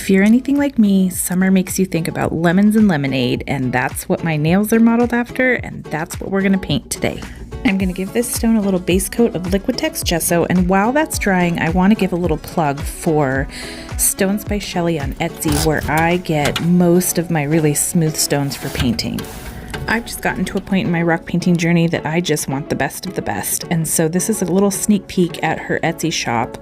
If you're anything like me, summer makes you think about lemons and lemonade, and that's what my nails are modeled after, and that's what we're going to paint today. I'm going to give this stone a little base coat of Liquitex gesso, and while that's drying, I want to give a little plug for Stones by Shelly on Etsy, where I get most of my really smooth stones for painting. I've just gotten to a point in my rock painting journey that I just want the best of the best, and so this is a little sneak peek at her Etsy shop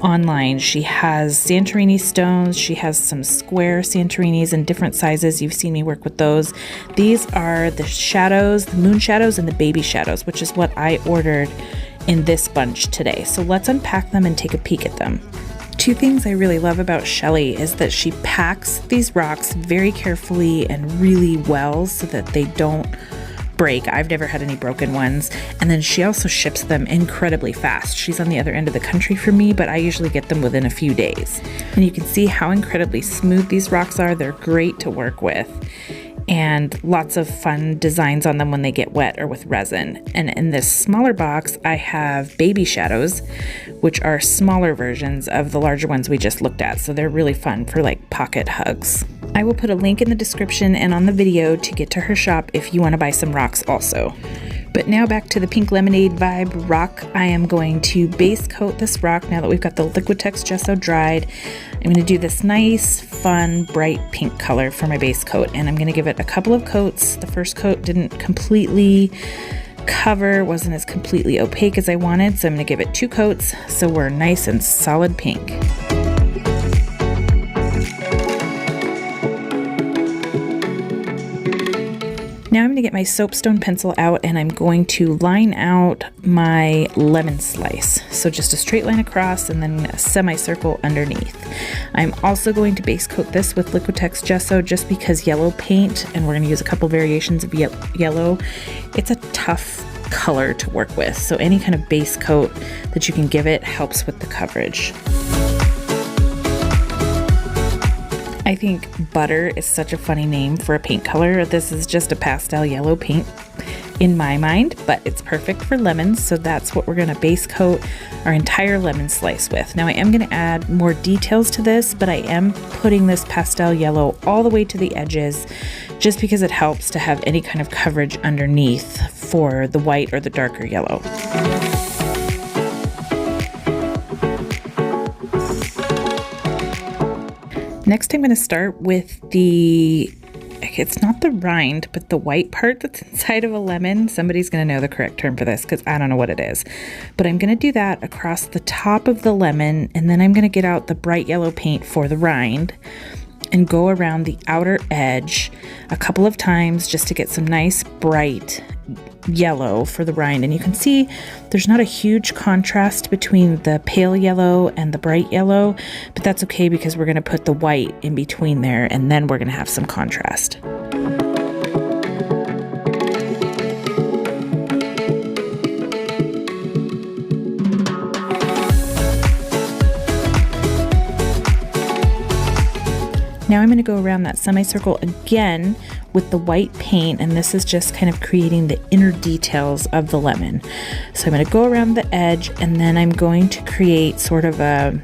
online. She has Santorini stones, she has some square Santorinis in different sizes. You've seen me work with those. These are the shadows, the moon shadows, and the baby shadows, which is what I ordered in this bunch today. So let's unpack them and take a peek at them. Two things I really love about Shelly is that she packs these rocks very carefully and really well so that they don't break. I've never had any broken ones. And then she also ships them incredibly fast. She's on the other end of the country from me, but I usually get them within a few days. And you can see how incredibly smooth these rocks are. They're great to work with. And lots of fun designs on them when they get wet or with resin. And in this smaller box, I have baby shadows, which are smaller versions of the larger ones we just looked at. So they're really fun for like pocket hugs. I will put a link in the description and on the video to get to her shop if you want to buy some rocks also. But now back to the pink lemonade vibe rock. I am going to base coat this rock now that we've got the Liquitex gesso dried. I'm going to do this nice, fun, bright pink color for my base coat, and I'm going to give it a couple of coats. The first coat didn't completely cover, wasn't as completely opaque as I wanted, so I'm going to give it 2 coats so we're nice and solid pink. Now I'm going to get my soapstone pencil out and I'm going to line out my lemon slice. So just a straight line across and then a semicircle underneath. I'm also going to base coat this with Liquitex gesso just because yellow paint, and we're going to use a couple variations of yellow. It's a tough color to work with, so any kind of base coat that you can give it helps with the coverage. I think butter is such a funny name for a paint color. This is just a pastel yellow paint in my mind, but it's perfect for lemons, so that's what we're going to base coat our entire lemon slice with. Now I am going to add more details to this, but I am putting this pastel yellow all the way to the edges just because it helps to have any kind of coverage underneath for the white or the darker yellow. Next, I'm going to start with it's not the rind, but the white part that's inside of a lemon. Somebody's going to know the correct term for this because I don't know what it is. But I'm going to do that across the top of the lemon, and then I'm going to get out the bright yellow paint for the rind and go around the outer edge a couple of times just to get some nice bright yellow for the rind. And you can see there's not a huge contrast between the pale yellow and the bright yellow, but that's okay because we're going to put the white in between there and then we're going to have some contrast. Now I'm going to go around that semicircle again with the white paint, and this is just kind of creating the inner details of the lemon. So I'm going to go around the edge, and then I'm going to create sort of a,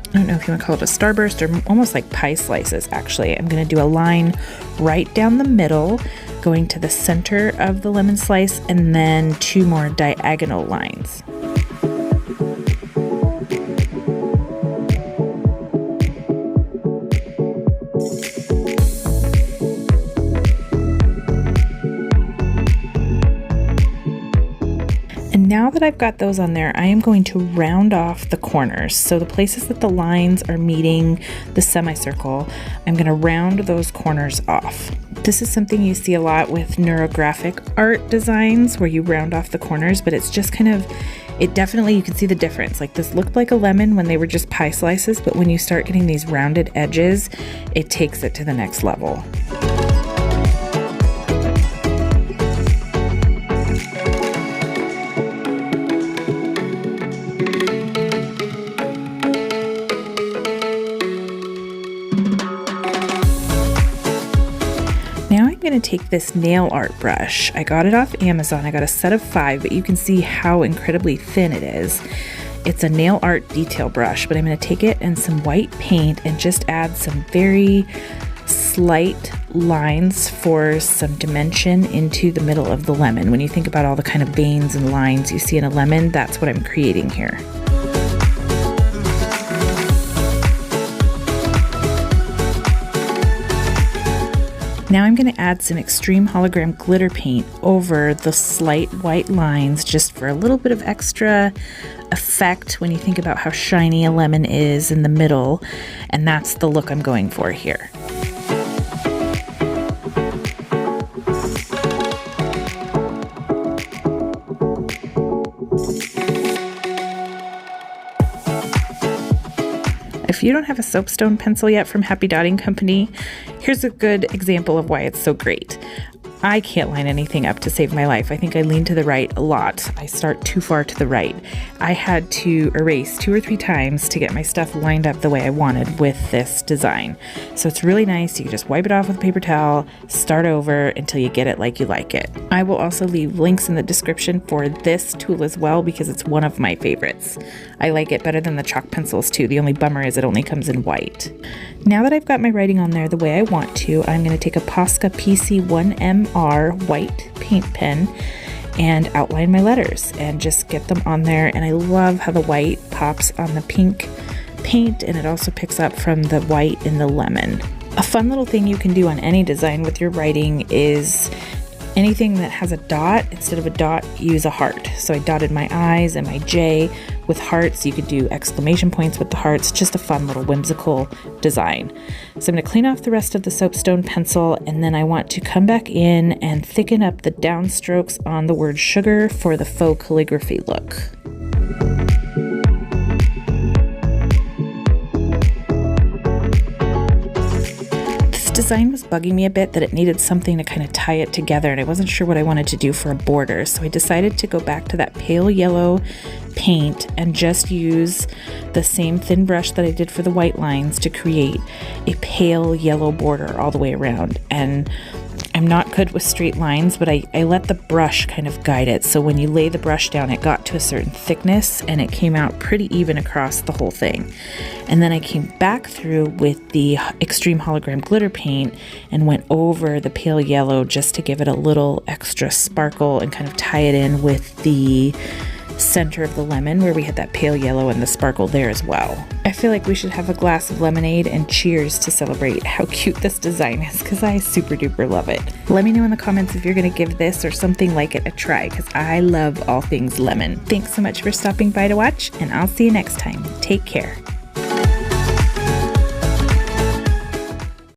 I don't know if you want to call it a starburst or almost like pie slices actually. I'm going to do a line right down the middle, going to the center of the lemon slice, and then 2 more diagonal lines. Now that I've got those on there, I am going to round off the corners. So the places that the lines are meeting the semicircle, I'm going to round those corners off. This is something you see a lot with neurographic art designs where you round off the corners, but it's just kind of, it definitely, you can see the difference. Like this looked like a lemon when they were just pie slices, but when you start getting these rounded edges, it takes it to the next level. Now I'm going to take this nail art brush. I got it off Amazon. I got a set of 5, but you can see how incredibly thin it is. It's a nail art detail brush, but I'm going to take it and some white paint and just add some very slight lines for some dimension into the middle of the lemon. When you think about all the kind of veins and lines you see in a lemon, that's what I'm creating here. Now I'm going to add some extreme hologram glitter paint over the slight white lines just for a little bit of extra effect when you think about how shiny a lemon is in the middle, and that's the look I'm going for here. If you don't have a soapstone pencil yet from Happy Dotting Company, here's a good example of why it's so great. I can't line anything up to save my life. I think I lean to the right a lot. I start too far to the right. I had to erase 2 or 3 times to get my stuff lined up the way I wanted with this design. So it's really nice. You can just wipe it off with a paper towel, start over until you get it like you like it. I will also leave links in the description for this tool as well because it's one of my favorites. I like it better than the chalk pencils too. The only bummer is it only comes in white. Now that I've got my writing on there the way I want to, I'm going to take a Posca PC1MR white paint pen and outline my letters and just get them on there. And I love how the white pops on the pink paint, and it also picks up from the white in the lemon. A fun little thing you can do on any design with your writing is anything that has a dot, instead of a dot, use a heart. So I dotted my I's and my J with hearts. You could do exclamation points with the hearts. Just a fun little whimsical design. So I'm going to clean off the rest of the soapstone pencil, and then I want to come back in and thicken up the downstrokes on the word sugar for the faux calligraphy look. Design was bugging me a bit that it needed something to kind of tie it together, and I wasn't sure what I wanted to do for a border, so I decided to go back to that pale yellow paint and just use the same thin brush that I did for the white lines to create a pale yellow border all the way around. And I'm not good with straight lines, but I let the brush kind of guide it. So when you lay the brush down, it got to a certain thickness and it came out pretty even across the whole thing. And then I came back through with the extreme hologram glitter paint and went over the pale yellow just to give it a little extra sparkle and kind of tie it in with the center of the lemon where we had that pale yellow and the sparkle there as well. I feel like we should have a glass of lemonade and cheers to celebrate how cute this design is, because I super duper love it. Let me know in the comments if you're going to give this or something like it a try, because I love all things lemon. Thanks so much for stopping by to watch, and I'll see you next time. Take care.